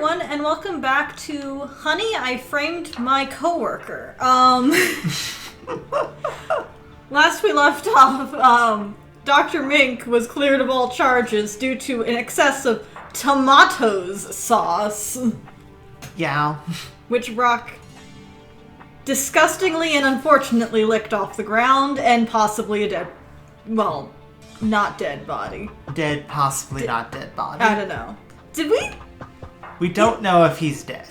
everyone, and welcome back to Honey, I Framed My Coworker. Last we left off, Dr. Mink was cleared of all charges due to an excess of tomatoes sauce. Yeah. Which Brok disgustingly and unfortunately licked off the ground, and possibly a dead, well, not dead body. Dead, possibly not dead body. I don't know. Did we? We don't know if he's dead.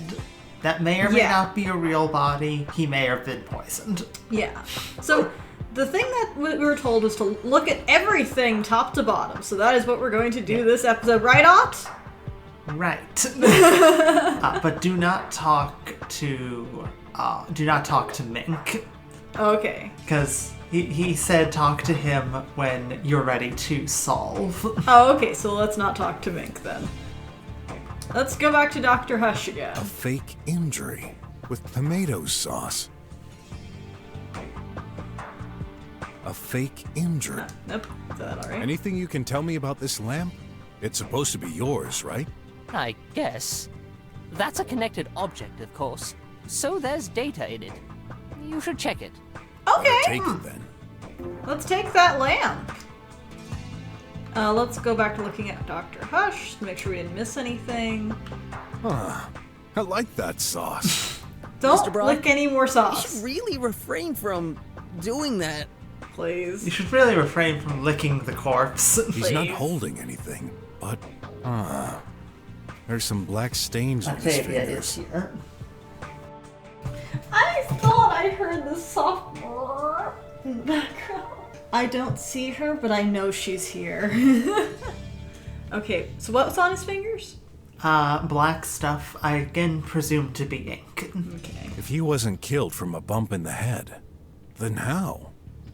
That may or may not be a real body. He may have been poisoned. Yeah. So, the thing that we were told was to look at everything top to bottom. So that is what we're going to do this episode, right, Ott? Right. But do not talk to Mink. Okay. Because he said talk to him when you're ready to solve. Oh, okay. So let's not talk to Mink then. Let's go back to Dr. Hush again. A fake injury with tomato sauce. A fake injury. Nope. Is that alright? Anything you can tell me about this lamp? It's supposed to be yours, right? I guess. That's a connected object, of course. So there's data in it. You should check it. Okay. Take it then. Let's take that lamp. Let's go back to looking at Dr. Hush to make sure we didn't miss anything. Huh. I like that sauce. Don't Mr. Brok, lick any more You sauce. should really refrain from doing that. Please. You should really refrain from licking the corpse. He's not Please. holding anything, but there's some black stains on his Octavia is fingers. here. I thought I heard the soft in the background. I don't see her, but I know she's here. Okay, so what's on his fingers? Black stuff, I again presume to be ink. Okay. If he wasn't killed from a bump in the head, then how?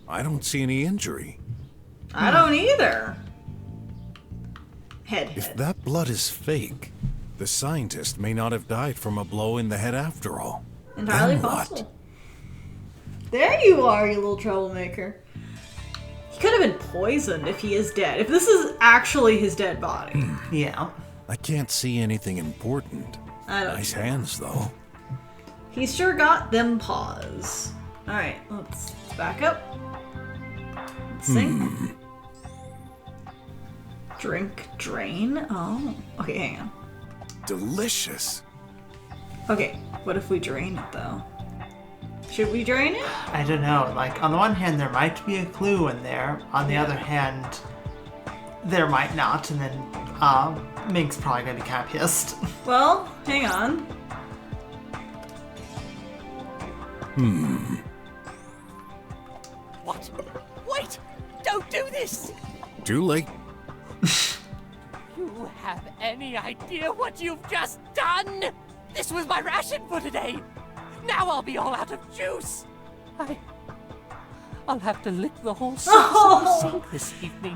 I don't see any injury. I don't either. Head. If that blood is fake, the scientist may not have died from a blow in the head after all. Entirely Then what? possible. There you are, you little troublemaker. He could have been poisoned if he is dead. If this is actually his dead body. Yeah. I can't see anything important. I don't Nice hands, though. He's sure got them paws. Alright, let's back up. Let's sing. Drink, drain. Oh. Okay, hang on. Delicious. Okay, what if we drain it though? Should we drain it? I don't know. Like, on the one hand, there might be a clue in there. On the other hand, there might not. And then, Mink's probably gonna be kind of pissed. Well, hang on. What? Wait! Don't do this! Too late. You have any idea what you've just done? This was my ration for today! Now I'll be all out of juice! I'll have to lick the whole sink this evening.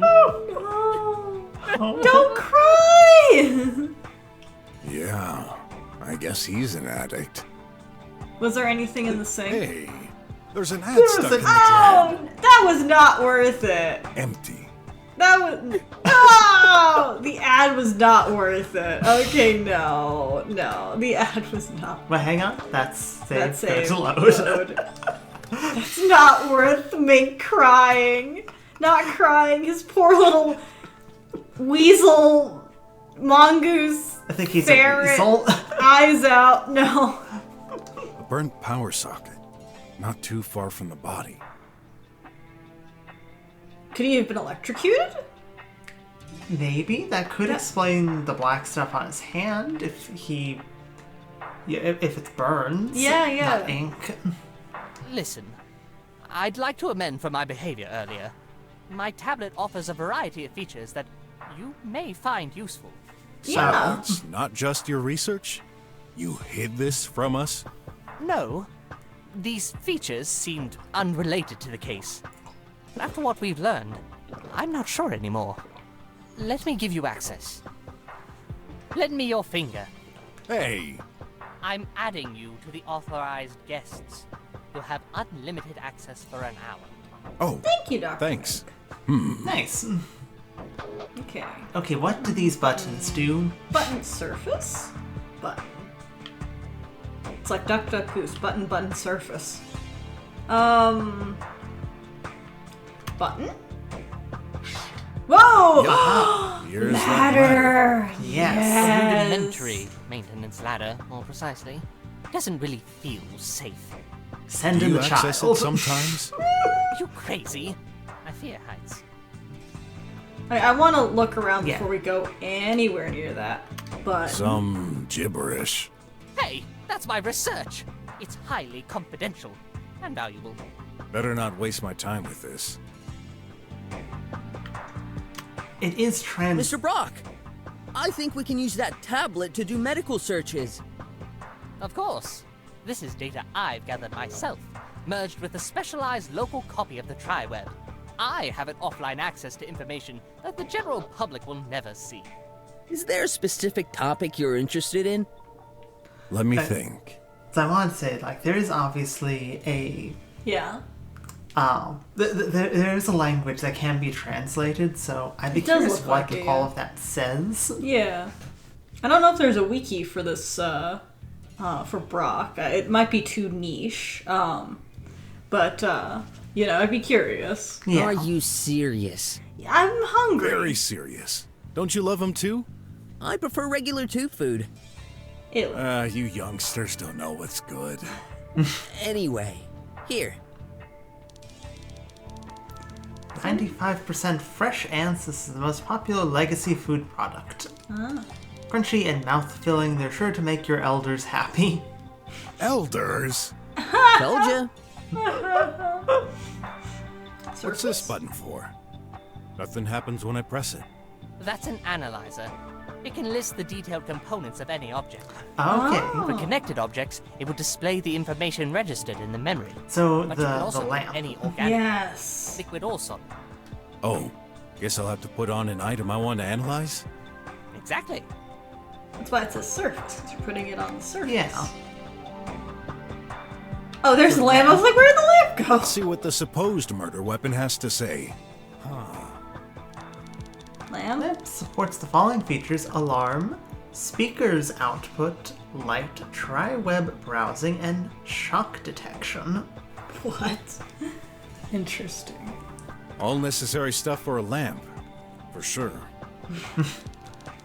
Don't cry! Yeah, I guess he's an addict. Was there anything in the sink? Hey, there's an ad There's stuck an in the Oh, that was not worth it. drawer. Empty. That was no. The ad was not worth it. Okay, no, the ad was not. But hang on, that's saved. That's saved. Go to load. That's not worth Mink crying. Not crying. His poor little weasel mongoose I think he's ferret a weasel. eyes out. No. A burnt power socket. Not too far from the body. Could he have been electrocuted? Maybe that could explain the black stuff on his hand if it's burns. Yeah. Not ink. Listen, I'd like to amend for my behavior earlier. My tablet offers a variety of features that you may find useful. Yeah. It's not just your research? You hid this from us? No, these features seemed unrelated to the case. After what we've learned, I'm not sure anymore. Let me give you access. Lend me your finger. Hey, I'm adding you to the authorized guests. You'll have unlimited access for an hour. oh, Thank you, Doctor. thanks. Nice. Okay. Okay, what do these buttons do? Button surface. Button. It's like duck, duck, goose. Button, button, surface. Button? Whoa! Here's that ladder. Ladder! Yes. Rudimentary maintenance ladder, more precisely. Doesn't really feel safe. Send Do in you the access child. it sometimes? Are you crazy? I fear heights. I want to look around Yeah. before we go anywhere near that. But Some gibberish. Hey, that's my research. It's highly confidential and valuable. Better not waste my time with this. It is Mr. Brok, I think we can use that tablet to do medical searches. Of course. This is data I've gathered myself, merged with a specialized local copy of the TriWeb. I have an offline access to information that the general public will never see. Is there a specific topic you're interested in? Let me think. So I want to say, like, there is obviously a yeah. there is a language that can be translated, so I'd be It does curious look what like it, all yeah. of that says. Yeah. I don't know if there's a wiki for this, for Brok. It might be too niche. But, you know, I'd be curious. Yeah. Are you serious? I'm hungry. Very serious. Don't you love him too? I prefer regular tube food. Ew. You youngsters don't know what's good. Anyway, here. 95% fresh ants. This is the most popular legacy food product. Crunchy and mouth-filling, they're sure to make your elders happy. Elders? Told ya. What's this button for? Nothing happens when I press it. That's an analyzer. It can list the detailed components of any object. Okay. For connected objects, it would display the information registered in the memory. So But you can the also put lamp. any organic, Yes. liquid or solid. Oh, guess I'll have to put on an item I want to analyze? Exactly. That's why it says surface. You're putting it on the surface. Yeah. Oh, there's the lamp. I was like, where'd the lamp go? Let's see what the supposed murder weapon has to say. Lamp? Lamp supports the following features: alarm, speakers output, light, tri-web browsing, and shock detection. What? Interesting. All necessary stuff for a lamp. For sure.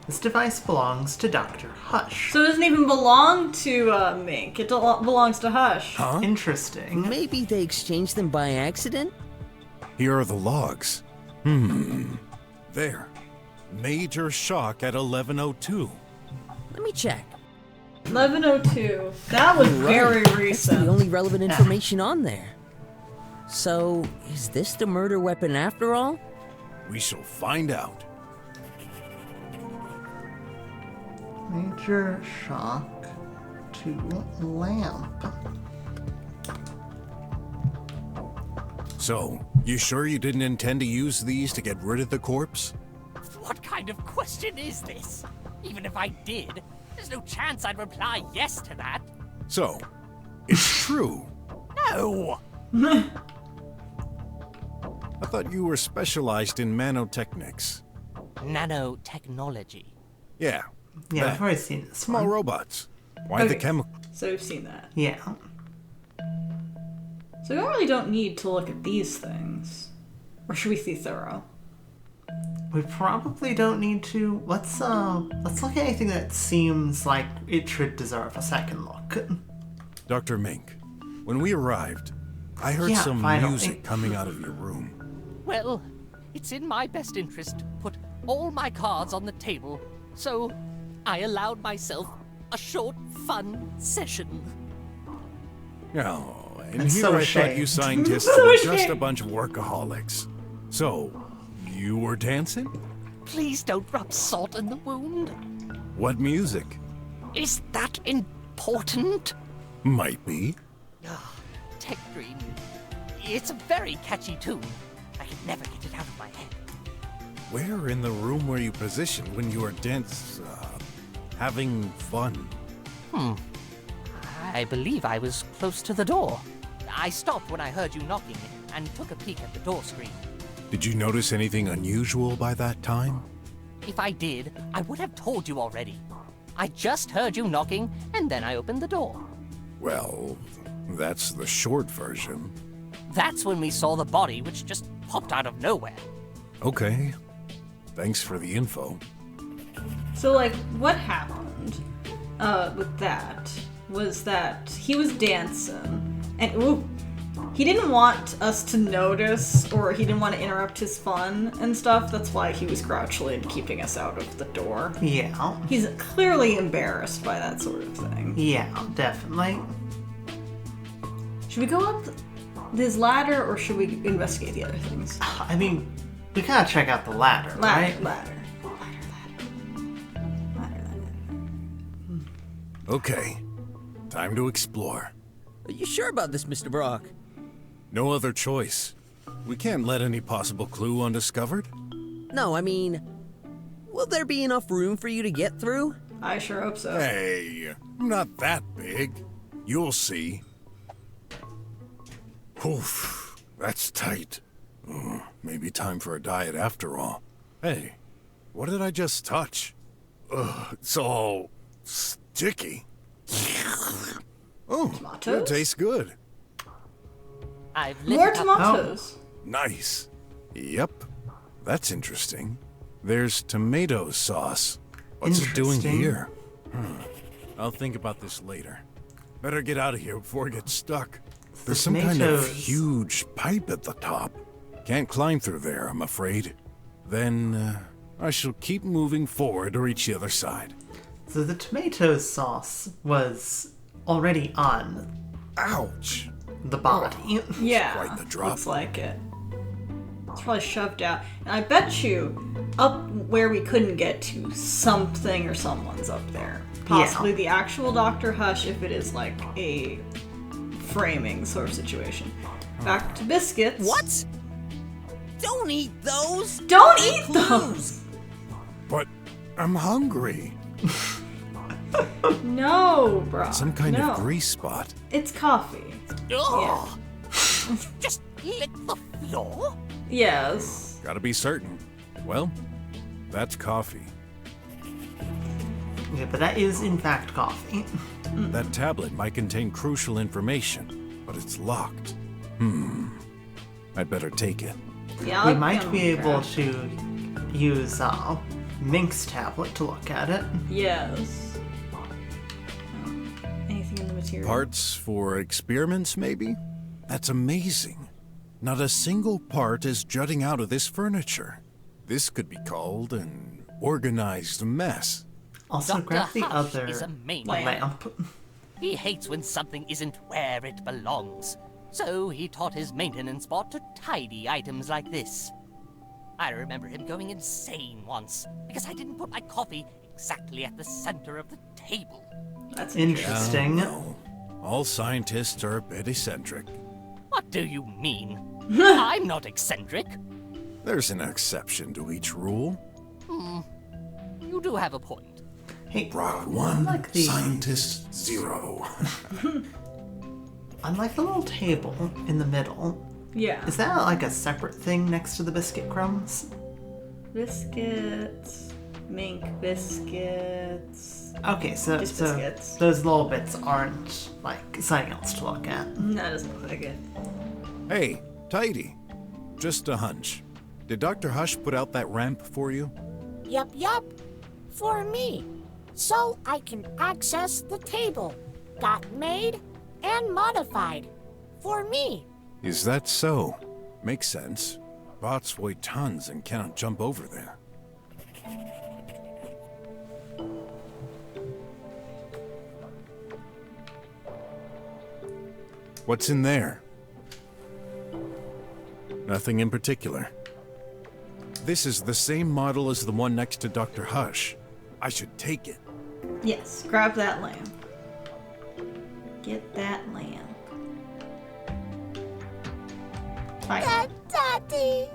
This device belongs to Dr. Hush. So it doesn't even belong to Mink. It belongs to Hush. Huh? Interesting. Maybe they exchanged them by accident? Here are the logs. There. Major shock at 11:02. Let me check. 1102. That was very Right. That's recent. the only relevant information on there. So, is this the murder weapon after all? We shall find out. Major shock to lamp. So, you sure you didn't intend to use these to get rid of the corpse? What kind of question is this? Even if I did, there's no chance I'd reply yes to that. So, it's true. No! I thought you were specialized in nanotechnics. Nanotechnology. Yeah. Yeah, that. I've already seen this Small one. robots. Why the Okay. chemical? So we've seen that. Yeah. So we really don't need to look at these things. Or should we be thorough? We probably don't need to. Let's look at anything that seems like it should deserve a second look. Dr. Mink, when we arrived, I heard Yeah, some finally. music coming out of your room. Well, it's in my best interest to put all my cards on the table, so I allowed myself a short, fun session. Oh, and That's here so I thought ashamed. you scientists So were just a ashamed. bunch of workaholics. So, you were dancing? Please don't rub salt in the wound. What music? Is that important? Might be. Tech Dream. It's a very catchy tune. I can never get it out of my head. Where in the room were you positioned when you were having fun? I believe I was close to the door. I stopped when I heard you knocking and took a peek at the door screen. Did you notice anything unusual by that time? If I did, I would have told you already. I just heard you knocking, and then I opened the door. Well, that's the short version. That's when we saw the body, which just popped out of nowhere. Okay. Thanks for the info. So, like, what happened with that was that he was dancing, and he didn't want us to notice, or he didn't want to interrupt his fun and stuff. That's why he was crouching and keeping us out of the door. Yeah. He's clearly embarrassed by that sort of thing. Yeah, definitely. Should we go up this ladder, or should we investigate the other things? I mean, we gotta check out the ladder, right? Ladder. Okay. Time to explore. Are you sure about this, Mr. Brok? No other choice. We can't let any possible clue undiscovered. No, I mean, will there be enough room for you to get through? I sure hope so. Hey, I'm not that big. You'll see. Oof, that's tight. Maybe time for a diet after all. Hey, what did I just touch? It's all sticky. Oh, that Tomatoes? tastes good. I've lit More it up. tomatoes. Nice. Yep, that's interesting. There's tomato sauce. What's it doing Interesting. here? I'll think about this later. Better get out of here before it gets stuck. There's some kind of tomatoes. huge pipe at the top. Can't climb through there, I'm afraid. Then, I shall keep moving forward to reach the other side. So the tomato sauce was already on Ouch! the body. Yeah, quite the drop. looks like it. It's probably shoved out. And I bet you, up where we couldn't get to, something or someone's up there. Possibly the actual Dr. Hush, if it is like a framing sort of situation. Back to biscuits. What? Don't eat those! Don't They're eat clues. those! But I'm hungry. No, bro. Some kind no. of grease spot. It's coffee. Ugh. Just lick the floor? Yes. Gotta be certain. Well, that's coffee. Yeah, but that is in fact coffee. That tablet might contain crucial information, but it's locked. I'd better take it. Yeah, We I'll might come be able grab- to use Mink's tablet to look at it. Yes. Anything in the material? Parts for experiments, maybe? That's amazing. Not a single part is jutting out of this furniture. This could be called an organized mess. Also, Dr. grab the Hush other is a maniac. lamp. He hates when something isn't where it belongs. So he taught his maintenance bot to tidy items like this. I remember him going insane once because I didn't put my coffee exactly at the center of the table. That's Interesting. No. All scientists are a bit eccentric. What do you mean? I'm not eccentric. There's an exception to each rule. You do have a point. Hey, Brok 1, like the- scientist 0. unlike the little table in the middle, Yeah. is that like a separate thing next to the biscuit crumbs? Biscuits. Mink biscuits. Okay, so, Just so biscuits. those little bits aren't like something else to look at. That doesn't look like it. Hey, tidy. Just a hunch. Did Dr. Hush put out that ramp for you? Yup. For me. So I can access the table. Got made and modified. For me. Is that so? Makes sense. Bots weigh tons and cannot jump over there. What's in there? Nothing in particular. This is the same model as the one next to Dr. Hush. I should take it. Yes, grab that lamp. Get that lamp. Fine. Daddy.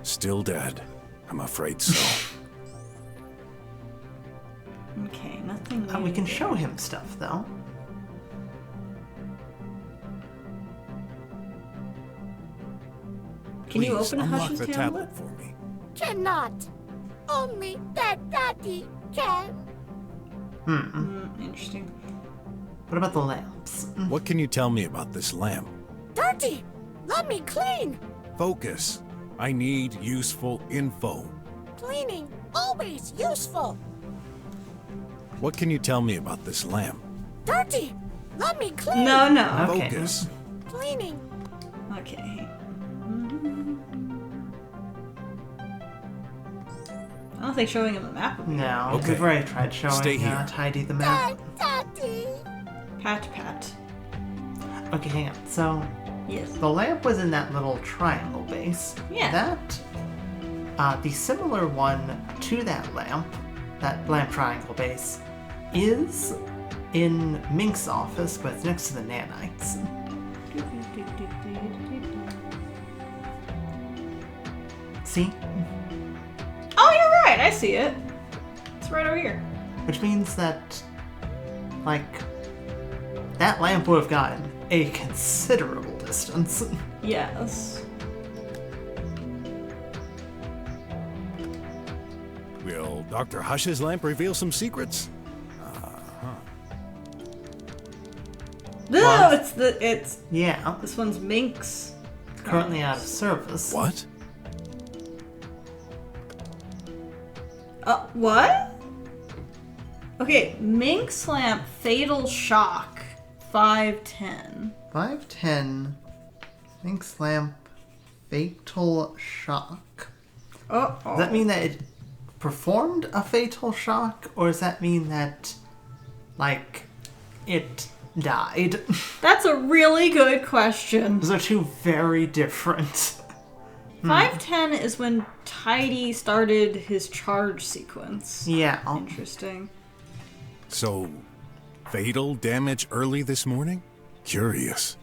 Still dead. I'm afraid so. Okay, nothing. We new can there. show him stuff though. Can you Please open unlock Hush's the tablet? tablet for me. Cannot. Only that Daddy can. Interesting. What about the lamps? What can you tell me about this lamp? Dirty! Let me clean! Focus. I need useful info. Cleaning, always useful! What can you tell me about this lamp? Dirty! Let me clean! No. Okay. Focus. Cleaning, Okay. I don't think showing him a map would be No, Okay. we've already tried Stay showing here. Tidy the map. Daddy! Pat. Okay, hang on. So, Yes. the lamp was in that little triangle base. Yeah. The similar one to that lamp triangle base, is in Mink's office, but it's next to the nanites. See? Oh, you're right. I see it. It's right over here. Which means that, like, that lamp would have gotten a considerable distance. Yes. Will Dr. Hush's lamp reveal some secrets? No, What? it's Yeah, this one's Minx. currently out of service. What? What? Okay, Minx lamp fatal shock 510. 510, Mink's lamp, fatal shock. Oh. Does that mean that it performed a fatal shock, or does that mean that, like, it died? That's a really good question. Those are two very different. 510 is when Tidy started his charge sequence. Yeah. Interesting. So, fatal damage early this morning? Curious.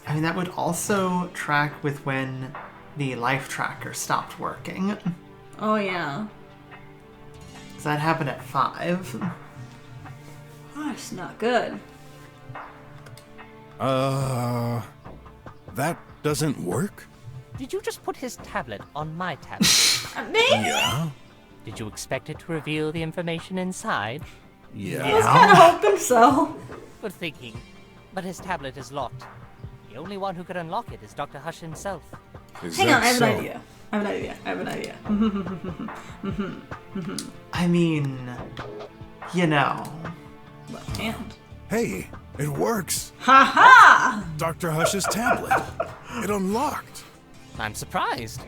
I mean, that would also track with when the life tracker stopped working. Oh, yeah. So that happened at 5. Oh, that's not good. That doesn't work? Did you just put his tablet on my tablet? Maybe? Yeah. Did you expect it to reveal the information inside? I was Yeah. kind of hoping so. Good thinking. But his tablet is locked. The only one who could unlock it is Dr. Hush himself. Is Hang that on, I have so? an idea. I have an idea. I mean, you know. Left hand. Hey, it works. Ha Dr. Hush's tablet. It unlocked. I'm surprised.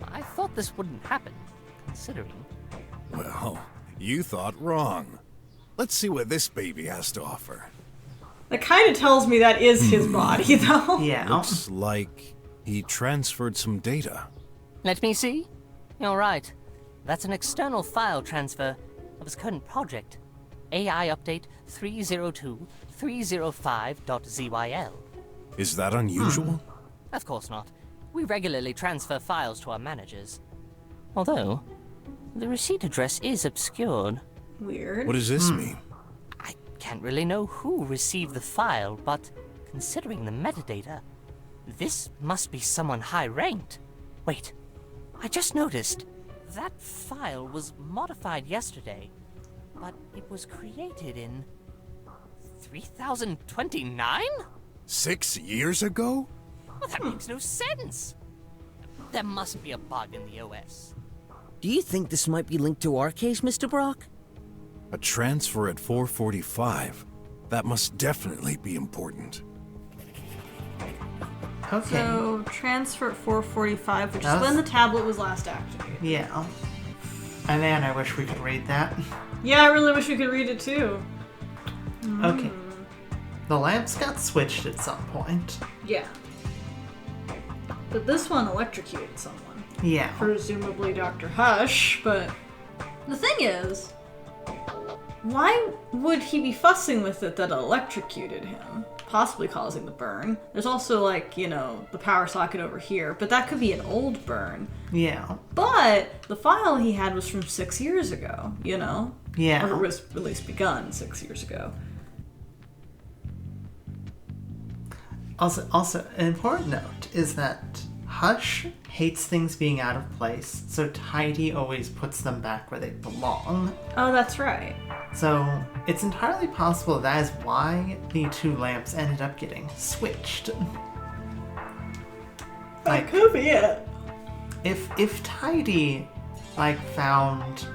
I thought this wouldn't happen, considering. Well, you thought wrong. Let's see what this baby has to offer. That kind of tells me that is his body, though. Yeah. Looks like he transferred some data. Let me see. You're right. That's an external file transfer of his current project. AI update 302.305.zyl. Is that unusual? Of course not. We regularly transfer files to our managers. Although, the receipt address is obscured. Weird. What does this mean? I can't really know who received the file, but considering the metadata, this must be someone high-ranked. Wait, I just noticed that file was modified yesterday, but it was created in 3029? 6 years ago? Well, that makes no sense. There must be a bug in the OS. Do you think this might be linked to our case, Mr. Brok? A transfer at 4:45. That must definitely be important. Okay. So, transfer at 445, which That is was- when the tablet was last activated. Yeah. And man, I wish we could read that. Yeah, I really wish we could read it too. Okay. The lamps got switched at some point. Yeah. But this one electrocuted someone. Yeah. Presumably Dr. Hush, but the thing is, why would he be fussing with it that electrocuted him? Possibly causing the burn. There's also, like, you know, the power socket over here, but that could be an old burn. Yeah. But the file he had was from 6 years ago, you know? Yeah. Or it was at least begun 6 years ago. Also, an important note is that Hush hates things being out of place, so Tidy always puts them back where they belong. Oh, that's right. So it's entirely possible that is why the two lamps ended up getting switched. That could be it. If Tidy, like, found,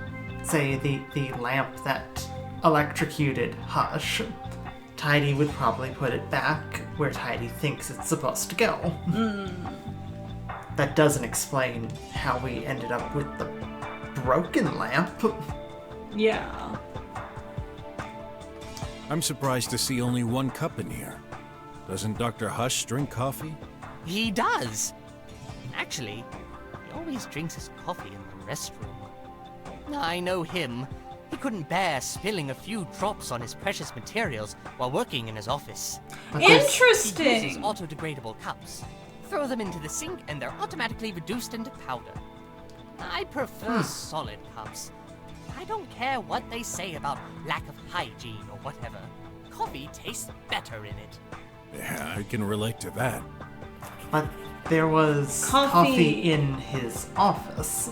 say, the lamp that electrocuted Hush, Tidy would probably put it back where Tidy thinks it's supposed to go. That doesn't explain how we ended up with the broken lamp. Yeah. I'm surprised to see only one cup in here. Doesn't Dr. Hush drink coffee? He does. Actually, he always drinks his coffee in the restroom. I know him. He couldn't bear spilling a few drops on his precious materials while working in his office. But He uses Interesting. auto-degradable cups. Throw them into the sink and they're automatically reduced into powder. I prefer solid cups. I don't care what they say about lack of hygiene or whatever. Coffee tastes better in it. Yeah, I can relate to that. But there was Coffee. coffee in his office,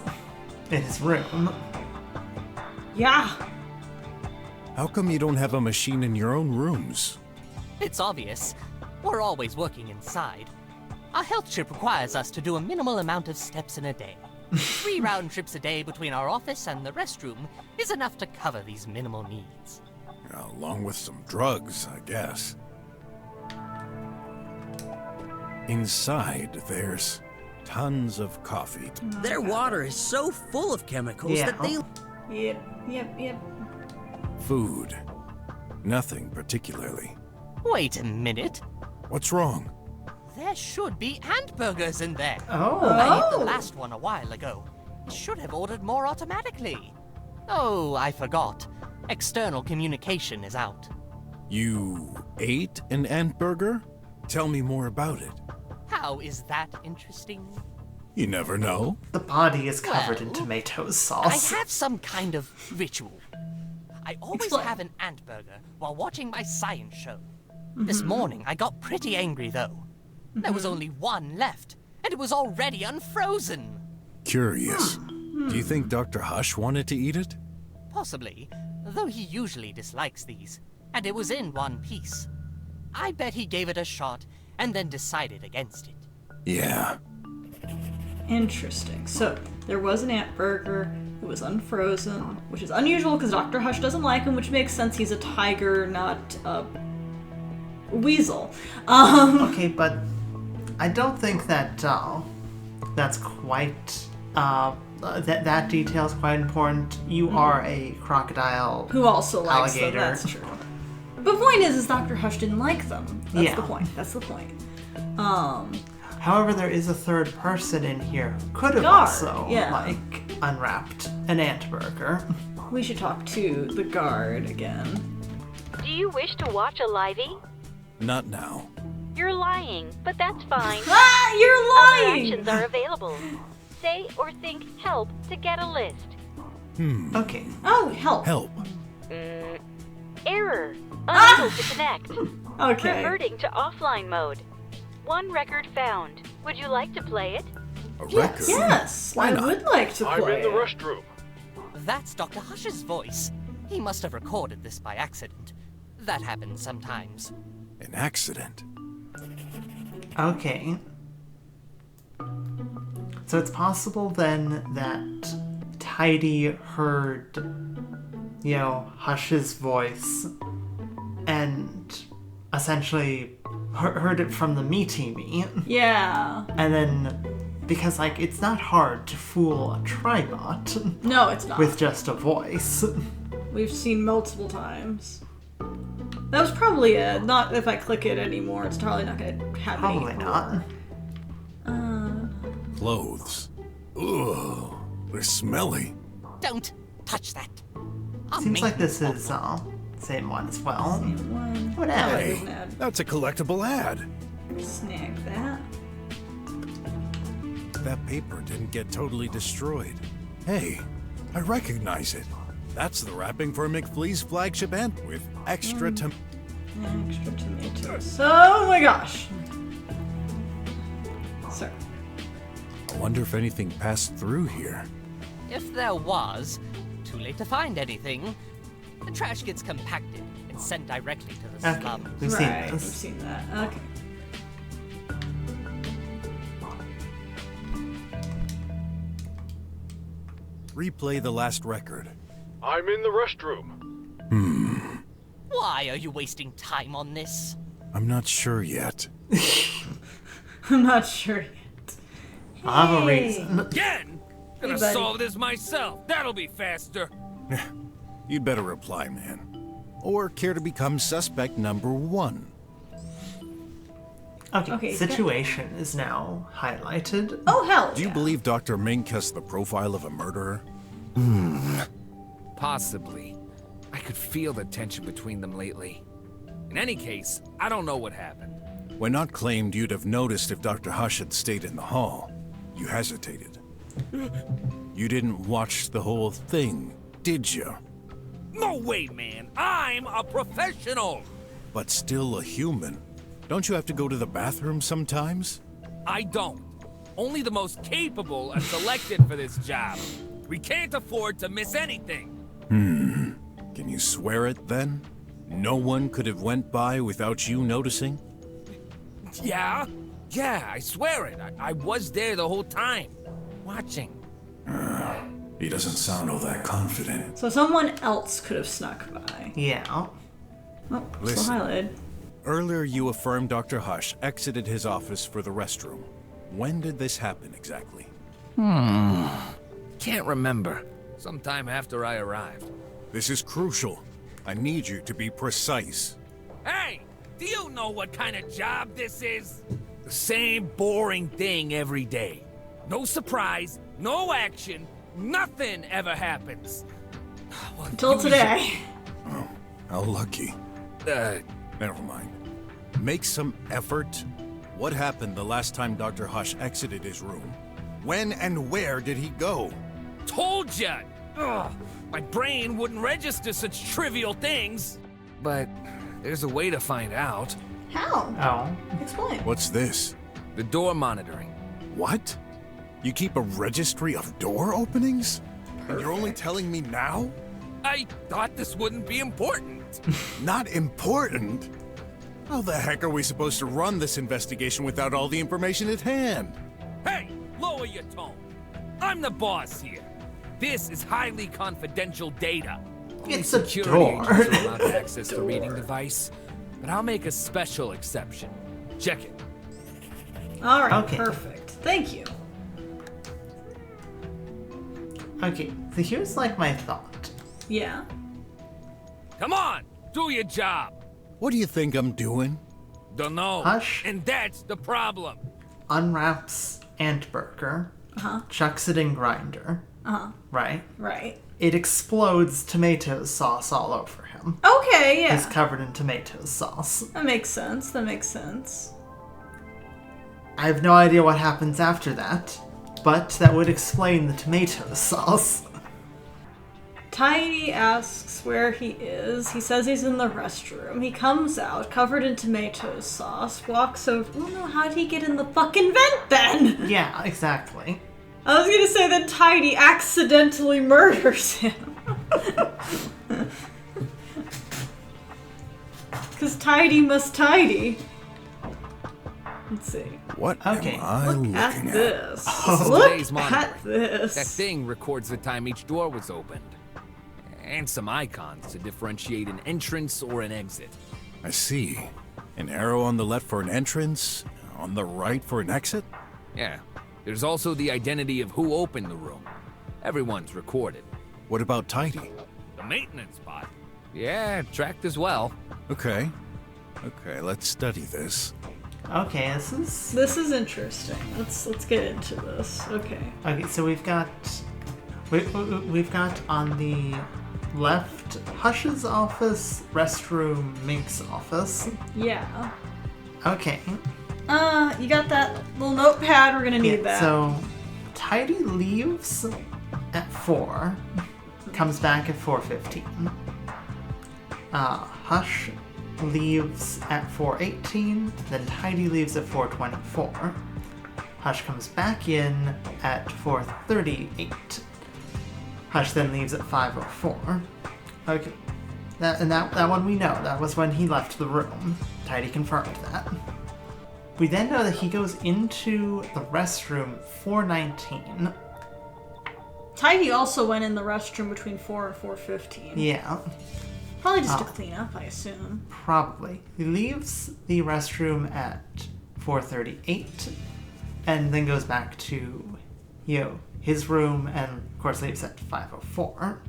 in his room. Yeah. How come you don't have a machine in your own rooms? It's obvious. We're always working inside. Our health chip requires us to do a minimal amount of steps in a day. 3 round trips a day between our office and the restroom is enough to cover these minimal needs. Along with some drugs, I guess. Inside, there's tons of coffee. Their water is so full of chemicals that they... Yep. Food. Nothing particularly. Wait a minute. What's wrong? There should be ant burgers in there. Oh. I ate the last one a while ago. I should have ordered more automatically. Oh, I forgot. External communication is out. You ate an ant burger? Tell me more about it. How is that interesting? You never know. The body is covered in Well, tomato I sauce. have some kind of ritual. I always Explain. have an ant burger while watching my science show. This morning, I got pretty angry, though. There was only one left, and it was already unfrozen. Curious. Do you think Dr. Hush wanted to eat it? Possibly, though he usually dislikes these, and it was in one piece. I bet he gave it a shot and then decided against it. Yeah. Interesting. So there was an ant burger. It was unfrozen, which is unusual because Dr. Hush doesn't like him, which makes sense. He's a tiger, not a weasel. Okay, but I don't think that that's quite that detail is quite important. You are a crocodile. Who also likes them, Alligator. that's true. The point is Dr. Hush didn't like them. That's Yeah. the point. That's the point. However, there is a third person in here who could have Guard, also yeah. like unwrapped an ant burger. We should talk to the guard again. Do you wish to watch a livey? Not now. You're lying, but that's fine. Ah, you're Other lying! actions are available. Say or think help to get a list. Okay. Oh, help. Help. Error. Unable to connect. Okay. Reverting to offline mode. 1 record found. Would you like to play it? A record? Yes, Why I not? would like to play I'm in the it. restroom. That's Dr. Hush's voice. He must have recorded this by accident. That happens sometimes. An accident. Okay. So it's possible then that Tidy heard, Hush's voice and essentially heard it from the meaty me. Yeah. And then, because, it's not hard to fool a tribot No, it's not. with just a voice. We've seen multiple times. That was probably it. Not if I click it anymore. It's probably not going to have Probably any not. Clothes. Ugh. They're smelly. Don't touch that. I'll Seems make like you this is, same one as well. One. Whatever. Oh, there's an ad. That's a collectible ad. Snag that. That paper didn't get totally destroyed. Hey, I recognize it. That's the wrapping for McFlea's flagship ant with extra Extra tomatoes. Oh my gosh. So, I wonder if anything passed through here. If there was, too late to find anything. The trash gets compacted and sent directly to the Okay, slum. we've Right, seen we've this. seen that. Okay. Replay the last record. I'm in the restroom. Why are you wasting time on this? I'm not sure yet. I'm not sure yet. I have a Hey. reason. Again? Gonna Hey, buddy. solve this myself. That'll be faster. You'd better reply, man. Or care to become suspect number 1. Okay, Situation is now highlighted. Oh, hell. Do you yeah. believe Dr. Mink has the profile of a murderer? Possibly. I could feel the tension between them lately. In any case, I don't know what happened. When not claimed, you'd have noticed if Dr. Hush had stayed in the hall. You hesitated. You didn't watch the whole thing, did you? No way, man. I'm a professional. But still a human. Don't you have to go to the bathroom sometimes? I don't. Only the most capable are selected for this job. We can't afford to miss anything. Can you swear it then? No one could have went by without you noticing? Yeah? Yeah, I swear it. I was there the whole time. Watching. He doesn't sound all that confident. So someone else could have snuck by. Yeah. Oh, still Listen. highlighted. Earlier you affirmed Dr. Hush exited his office for the restroom. When did this happen exactly? Can't remember. Sometime after I arrived. This is crucial. I need you to be precise. Hey! Do you know what kind of job this is? The same boring thing every day. No surprise, no action, nothing ever happens. Well, Until usually- today. How lucky. Never mind. Make some effort. What happened the last time Dr. Hush exited his room? When and where did he go? Told ya! Ugh, my brain wouldn't register such trivial things. But there's a way to find out. How? Oh. Explain. What's this? The door monitoring. What? You keep a registry of door openings? And you're only telling me now? I thought this wouldn't be important. Not important? How the heck are we supposed to run this investigation without all the information at hand? Hey, lower your tone. I'm the boss here. This is highly confidential data. Only It's a security door. agents are allowed to access the reading device, but I'll make a special exception. Check it. All right, Okay. perfect. Thank you. Okay, so here's like my thought. Yeah. Come on, do your job. What do you think I'm doing? Don't know. Hush. And that's the problem. Unwraps Ant Burger, chucks it in grinder, right? Right. It explodes tomato sauce all over him. Okay, He's yeah. covered in tomato sauce. That makes sense. That makes sense. I have no idea what happens after that, but that would explain the tomato sauce. Tiny asks where he is. He says he's in the restroom. He comes out, covered in tomato sauce, walks over. Oh no, how did he get in the fucking vent then? Yeah, exactly. I was gonna say that Tiny accidentally murders him. Because tidy must tidy. Let's see. What Okay, am I Look looking at at? this. This is Look today's at monitoring. this. That thing records the time each door was opened. And some icons to differentiate an entrance or an exit. I see. An arrow on the left for an entrance, on the right for an exit? Yeah. There's also the identity of who opened the room. Everyone's recorded. What about Tidy? The maintenance bot. Yeah, tracked as well. Okay, let's study this. Okay, This is interesting. Let's get into this. Okay. Okay, so we've got on the left Hush's office, restroom, Mink's office. Yeah. Okay. You got that little notepad? We're gonna need Yeah, that. so Tidy leaves at 4, comes back at 4:15. Hush leaves at 4:18, then Tidy leaves at 4:24. Hush comes back in at 4:38. Hush then leaves at 5:04. Okay. That one we know. That was when he left the room. Tidy confirmed that. We then know that he goes into the restroom 4:19. Tidy also went in the restroom between 4 and 4:15. Yeah. Probably just to clean up, I assume. Probably. He leaves the restroom at 4:38 and then goes back to, his room and, of course, leaves at 5:04.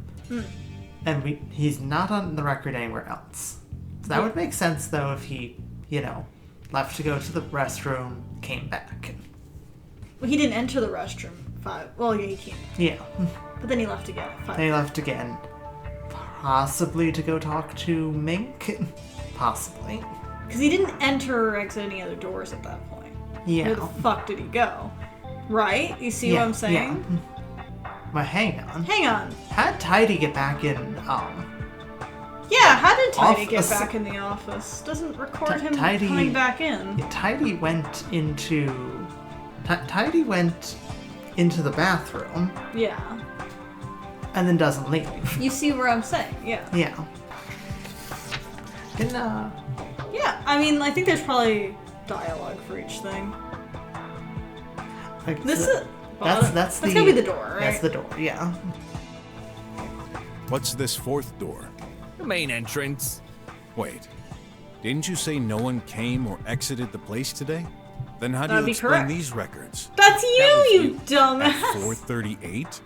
And he's not on the record anywhere else. So that would make sense, though, if he, left to go to the restroom, came back. Well, he didn't enter the restroom 5. Well, yeah, he came. Yeah. But then he left again at 5. Then he left again. Possibly to go talk to Mink. Possibly. Because he didn't enter or exit any other doors at that point. Yeah. Where the fuck did he go? Right? You see what I'm saying? Yeah. But hang on. Hang on. How'd Tidy get back in, Yeah, how did Tidy get office? back in the office? Doesn't record him Tidy- coming back in. Tidy went into... Tidy went into the bathroom Yeah. and then doesn't leave. You see where I'm saying? Yeah. Yeah. Can, Yeah, I mean, I think there's probably dialogue for each thing. like, This the- is... well, that's gonna be the door, right? That's the door, yeah. What's this fourth door? The main entrance. Wait, didn't you say no one came or exited the place today? Then how do That'd you be explain correct. these records? That's was you you. At dumbass! 4:38?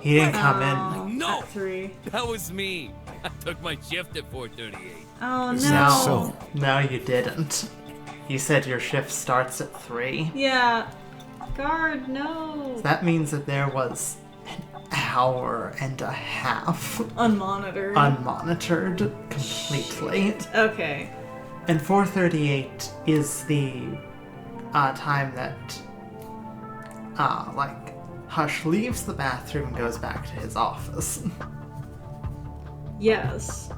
He didn't come in. Oh, No! at 3. That was me. I took my shift at 4:38. Oh, Is no. that so? No, you didn't. You said your shift starts at 3. Yeah. Guard, no. That means that there was an hour and a half Unmonitored. unmonitored completely. Okay. And 4:38 is the time that, Hush leaves the bathroom and goes back to his office. Yes.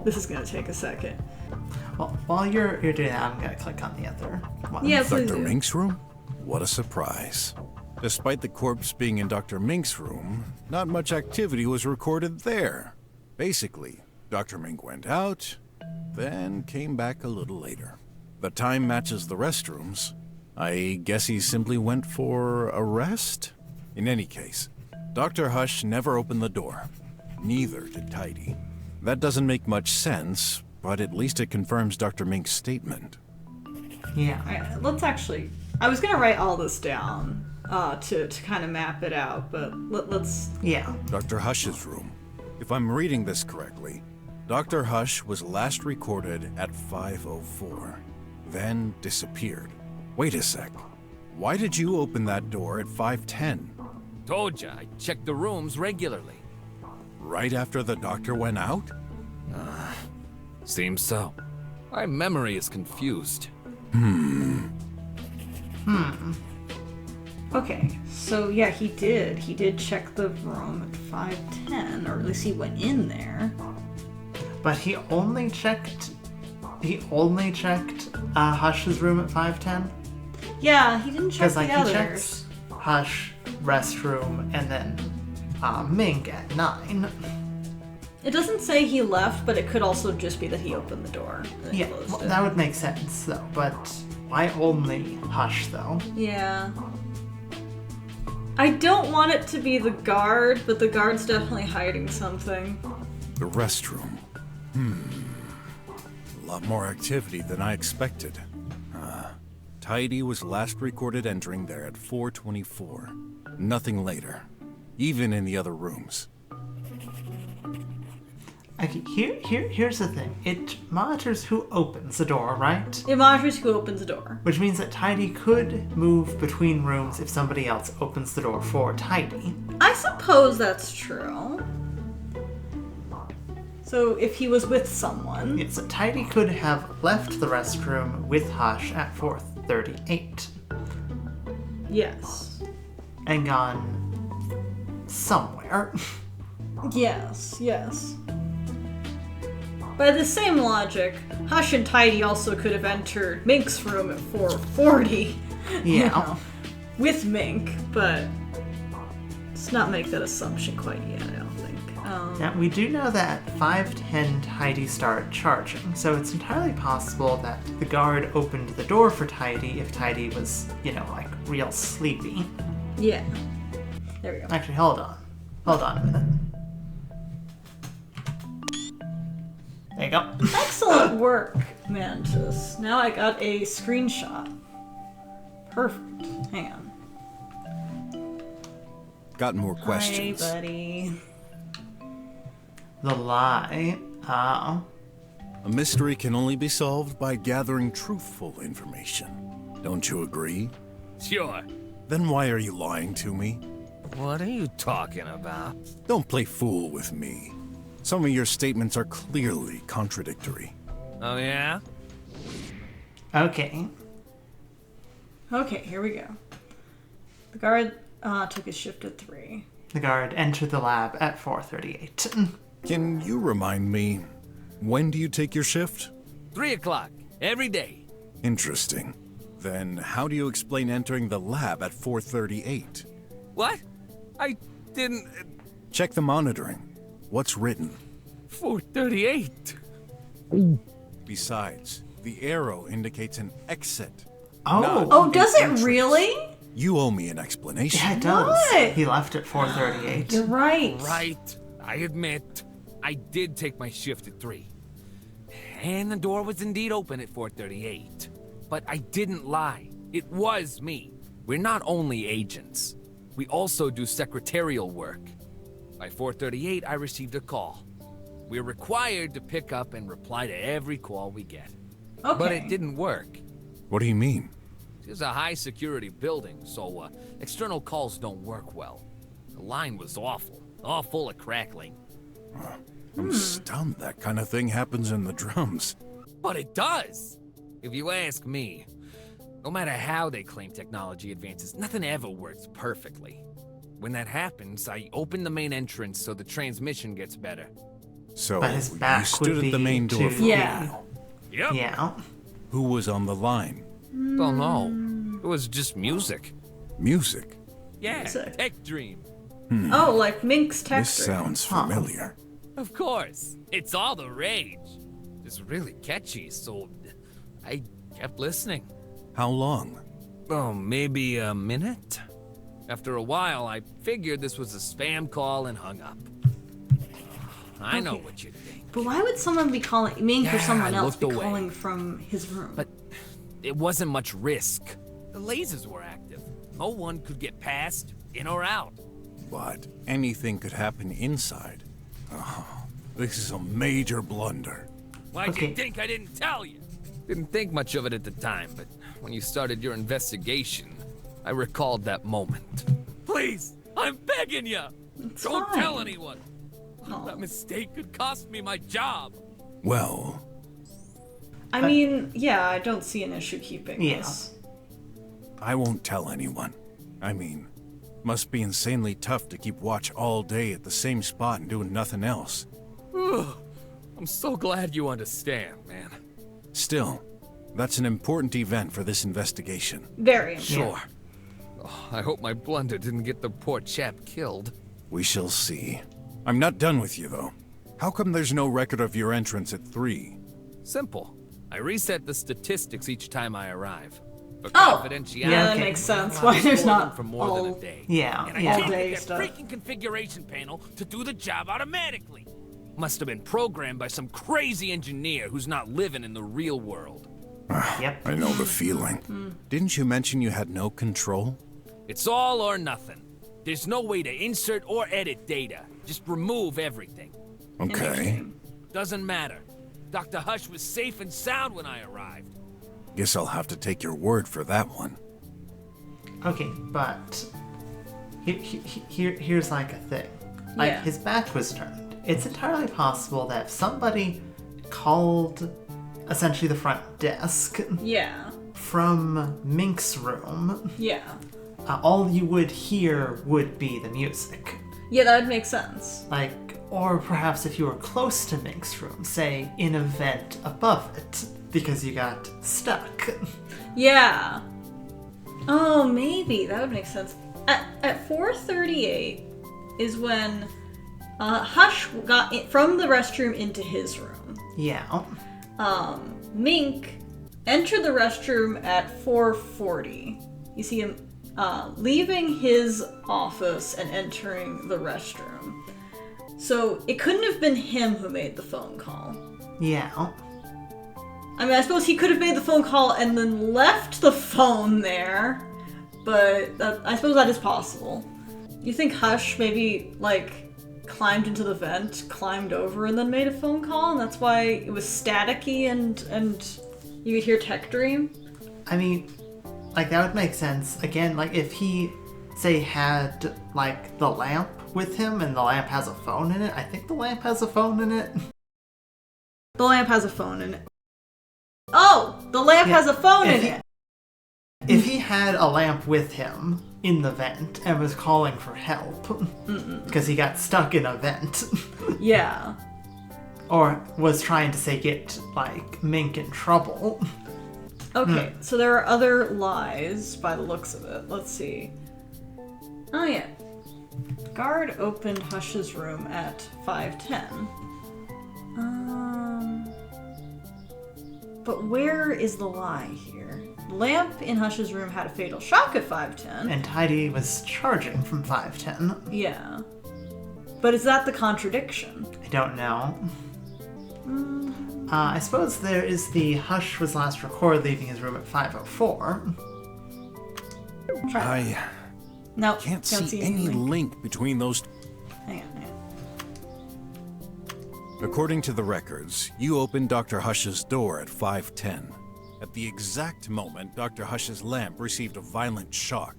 This is gonna take a second. Well, while you're doing that, I'm gonna click on the other one. Yeah, please Dr. do. Mink's room? What a surprise. Despite the corpse being in Dr. Mink's room, not much activity was recorded there. Basically, Dr. Mink went out, then came back a little later. The time matches the restrooms. I guess he simply went for a rest? In any case, Dr. Hush never opened the door. Neither did Tidy. That doesn't make much sense, but at least it confirms Dr. Mink's statement. Yeah. Alright, let's actually... I was gonna write all this down to kind of map it out, but let's... Yeah. Dr. Hush's room. If I'm reading this correctly, Dr. Hush was last recorded at 5:04, then disappeared. Wait a sec. Why did you open that door at 5:10? Told ya, I check the rooms regularly. Right after the doctor went out? Seems so. My memory is confused. Okay, so yeah, he did. He did check the room at 5:10, or at least he went in there. But he only checked Hush's room at 5:10? Yeah, he didn't check Because the he others. checks Hush, restroom, and then Mink at 9. It doesn't say he left, but it could also just be that he opened the door. And Yeah, closed well, it. that would make sense though. But why only Hush though? Yeah. I don't want it to be the guard, but the guard's definitely hiding something. The restroom. A lot more activity than I expected. Tidy was last recorded entering there at 4:24. Nothing later. Even in the other rooms. Okay, here's the thing. It monitors who opens the door, right? It monitors who opens the door. Which means that Tidy could move between rooms if somebody else opens the door for Tidy. I suppose that's true. So if he was with someone... Yeah, so Tidy could have left the restroom with Hush at 4:38 Yes. and gone somewhere. Yes, yes. By the same logic, Hush and Tidy also could have entered Mink's room at 4:40. Yeah. With Mink, but let's not make that assumption quite yet, I don't think. Now, we do know that 5:10 Tidy started charging, so it's entirely possible that the guard opened the door for Tidy if Tidy was, like, real sleepy. Yeah. There we go. Actually, hold on. Hold on a minute. There you go. Excellent work, Mantis. Now I got a screenshot. Perfect. Hang on. Got more questions? Hi, buddy. The lie. A mystery can only be solved by gathering truthful information. Don't you agree? Sure. Then why are you lying to me? What are you talking about? Don't play fool with me. Some of your statements are clearly contradictory. Oh, yeah? Okay. Okay, here we go. The guard took his shift at 3. The guard entered the lab at 4:38. Can you remind me, when do you take your shift? 3 o'clock, every day. Interesting. Then how do you explain entering the lab at 4:38? What? I didn't... Check the monitoring. What's written? 4:38. Besides, the arrow indicates an exit. Oh. Oh, does it entrance. really? You owe me an explanation. Yeah, it does. What? He left at 4:38. You're right. Right. I admit, I did take my shift at 3. And the door was indeed open at 4:38. But I didn't lie. It was me. We're not only agents. We also do secretarial work. By 4:38, I received a call. We're required to pick up and reply to every call we get. Okay. But it didn't work. What do you mean? It's a high-security building, so external calls don't work well. The line was awful, all full of crackling. I'm stunned that kind of thing happens in the drums. But it does! If you ask me, no matter how they claim technology advances, nothing ever works perfectly. When that happens, I open the main entrance so the transmission gets better. So But his you back stood would at the be main door to- for Yeah. a while. Yep. Yeah. Who was on the line? Don't know. It was just music. Music. Yeah, Music. Tech Dream. Oh, like Mink's tech This dream. sounds familiar. Of course. It's all the rage. It's really catchy, so I kept listening. How long? Oh, maybe a minute? After a while, I figured this was a spam call and hung up. I know Okay. what you think. But why would someone be calling Mink or Yeah, someone I else be looked away. calling from his room? But it wasn't much risk. The lasers were active. No one could get past, in or out. But anything could happen inside. Oh, this is a major blunder. Why'd Okay. you think I didn't tell you? Didn't think much of it at the time, but when you started your investigation, I recalled that moment. Please, I'm begging you! It's Don't fine. tell anyone! Oh. That mistake could cost me my job! Well, I mean, yeah, I don't see an issue keeping Yeah. this. I won't tell anyone. I mean, must be insanely tough to keep watch all day at the same spot and doing nothing else. I'm so glad you understand, man. Still, that's an important event for this investigation. Very important. Sure. Oh, I hope my blunder didn't get the poor chap killed. We shall see. I'm not done with you, though. How come there's no record of your entrance at 3? Simple. I reset the statistics each time I arrive. For Oh! confidentiality. Yeah, that okay. makes sense. I'm Why there's storing not for more than all... a day. Yeah, And I yeah. can't All-day get that stuff. freaking configuration panel to do the job automatically. Must have been programmed by some crazy engineer who's not living in the real world. Yep. I know the feeling. Didn't you mention you had no control? It's all or nothing. There's no way to insert or edit data. Just remove everything. Okay. Interesting. Doesn't matter. Dr. Hush was safe and sound when I arrived. Guess I'll have to take your word for that one. Okay, but here's like a thing. Like, Yeah. his back was turned. It's entirely possible that if somebody called essentially the front desk Yeah. from Mink's room, Yeah. all you would hear would be the music. Yeah, that would make sense. Like, Or perhaps if you were close to Mink's room, say in a vent above it, because you got stuck. Yeah. Oh, maybe. That would make sense. At 4:38 is when Hush got from the restroom into his room. Yeah. Mink entered the restroom at 4:40. You see him leaving his office and entering the restroom. So it couldn't have been him who made the phone call. Yeah. I mean, I suppose he could have made the phone call and then left the phone there, but I suppose that is possible. You think Hush maybe, like, climbed into the vent, climbed over, and then made a phone call, and that's why it was staticky and you could hear Tech Dream? I mean, like, that would make sense. Again, like, if he, say, had, like, the lamp with him and the lamp has a phone in it, I think the lamp has a phone in it. The lamp has a phone in it. Oh! The lamp has a phone in it! If he had a lamp with him in the vent and was calling for help, because he got stuck in a vent, Yeah. or was trying to, say, get, like, Mink in trouble. Okay, so there are other lies by the looks of it. Let's see. Oh, yeah. Guard opened Hush's room at 5:10. But where is the lie here? The lamp in Hush's room had a fatal shock at 5:10. And Tidy was charging from 5:10. Yeah. But is that the contradiction? I don't know. I suppose there is the Hush was last recorded leaving his room at 5:04. I No, can't don't see any anything. link between those. Hang on. According to the records, you opened Dr. Hush's door at 5:10. At the exact moment, Dr. Hush's lamp received a violent shock.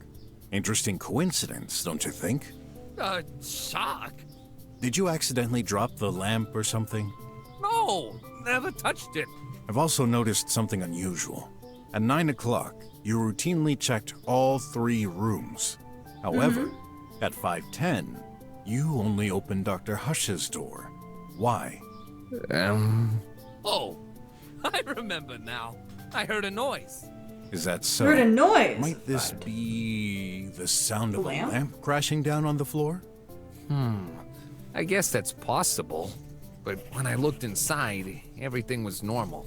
Interesting coincidence, don't you think? Shock? Did you accidentally drop the lamp or something? No, never touched it. I've also noticed something unusual. At 9 o'clock, you routinely checked all 3 rooms. However, at 5:10, you only opened Dr. Hush's door. Why? Oh, I remember now. I heard a noise. Is that so? Heard a noise. Might this be the sound of Lamp? a lamp crashing down on the floor? I guess that's possible. But when I looked inside, everything was normal.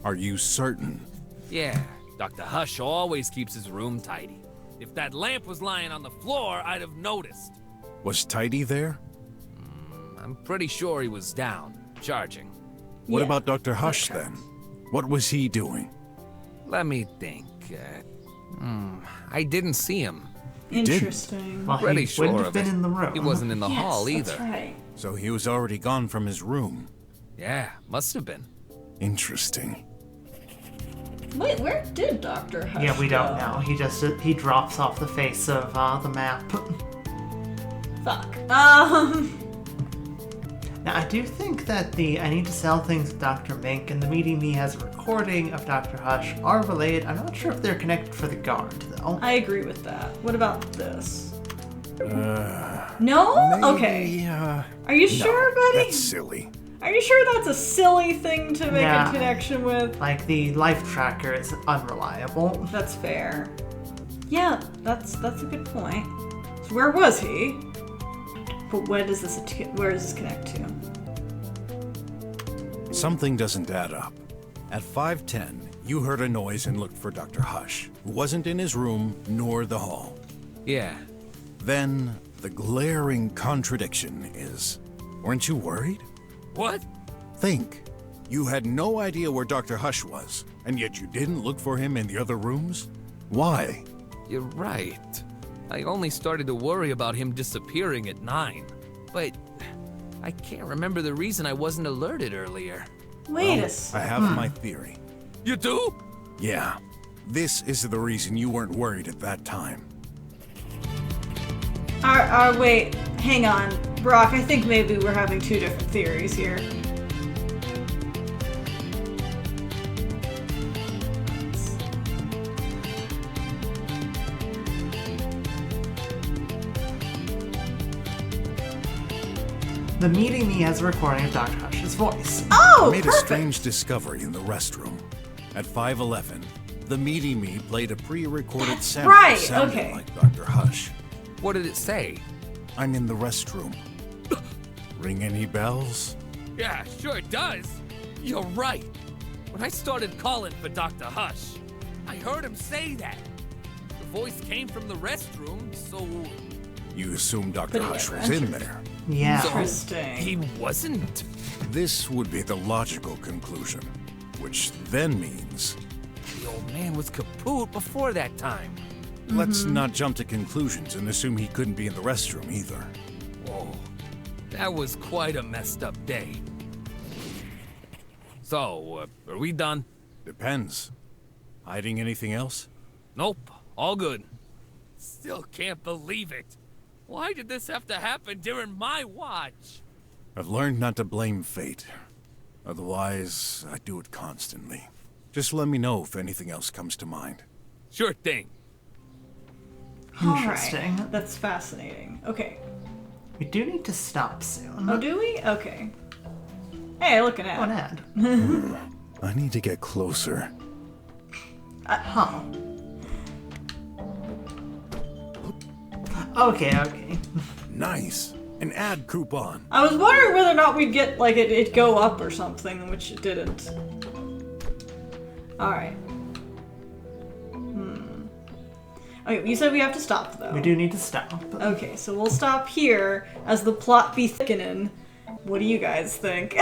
Are you certain? Yeah, Dr. Hush always keeps his room tidy. If that lamp was lying on the floor, I'd have noticed. Was Tidy there? I'm pretty sure he was down, charging. What Yeah, about Dr. Hush that then? counts. What was he doing? Let me think. I didn't see him. Interesting. Well, Pretty he sure wouldn't have of been it. in the room. He wasn't in the Yes, hall either. that's right. So he was already gone from his room. Yeah, must have been. Interesting. Wait, where did Dr. Hush Yeah, we don't go? know. He drops off the face of the map. Fuck. Now, I do think that the I Need to Sell Things with Dr. Mink and the meeting me has a recording of Dr. Hush are related. I'm not sure if they're connected for the guard, though. I agree with that. What about this? No? Okay. Yeah. Are you sure, buddy? That's silly. Are you sure that's a silly thing to make Yeah. a connection with? Like, the life tracker is unreliable. That's fair. Yeah, that's a good point. So where was he? But where does this connect to? Something doesn't add up. At 5:10, you heard a noise and looked for Dr. Hush, who wasn't in his room nor the hall. Yeah. Then, the glaring contradiction is, weren't you worried? What? Think. You had no idea where Dr. Hush was, and yet you didn't look for him in the other rooms? Why? You're right. I only started to worry about him disappearing at 9. But I can't remember the reason I wasn't alerted earlier. Wait a I second. have my theory. You do? Yeah. This is the reason you weren't worried at that time. Wait, hang on. Brock, I think maybe we're having two different theories here. The Meeting Me has a recording of Dr. Hush's voice. Oh, I made perfect. a strange discovery in the restroom. At 5:11, the Meeting Me played a pre-recorded sample right, sounding okay. like Dr. Hush. What did it say? I'm in the restroom. Ring any bells? Yeah, sure it does. You're right. When I started calling for Dr. Hush, I heard him say that. The voice came from the restroom, so... You assume Dr. But he Hush never was in entered. there. Yeah. So Interesting. he wasn't? This would be the logical conclusion, which then means... The old man was kaput before that time. Let's not jump to conclusions and assume he couldn't be in the restroom either. Whoa, that was quite a messed up day. So, are we done? Depends. Hiding anything else? Nope, all good. Still can't believe it. Why did this have to happen during my watch? I've learned not to blame fate. Otherwise, I do it constantly. Just let me know if anything else comes to mind. Sure thing. Interesting. Alright, that's fascinating. Okay. We do need to stop soon. Oh, do we? Okay. Hey, look at Go that. ahead. I need to get closer. Huh. Okay. Nice. An ad coupon. I was wondering whether or not we'd get, like, it go up or something, which it didn't. Alright. Okay, you said we have to stop, though. We do need to stop. Okay, so we'll stop here as the plot be thickening. What do you guys think?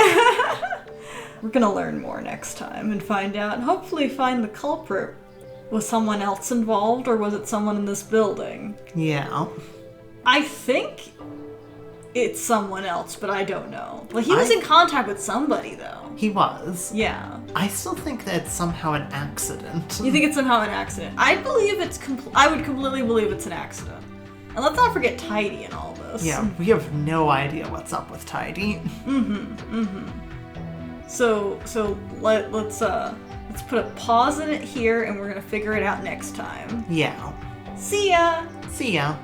We're gonna learn more next time and find out, and hopefully find the culprit. Was someone else involved, or was it someone in this building? Yeah. I think it's someone else, but I don't know. Like, he was in contact with somebody, though. He was. Yeah. I still think that it's somehow an accident. You think it's somehow an accident? I believe it's I would completely believe it's an accident. And let's not forget Tidy in all this. Yeah, we have no idea what's up with Tidy. So let's put a pause in it here, and we're gonna figure it out next time. Yeah. See ya! See ya.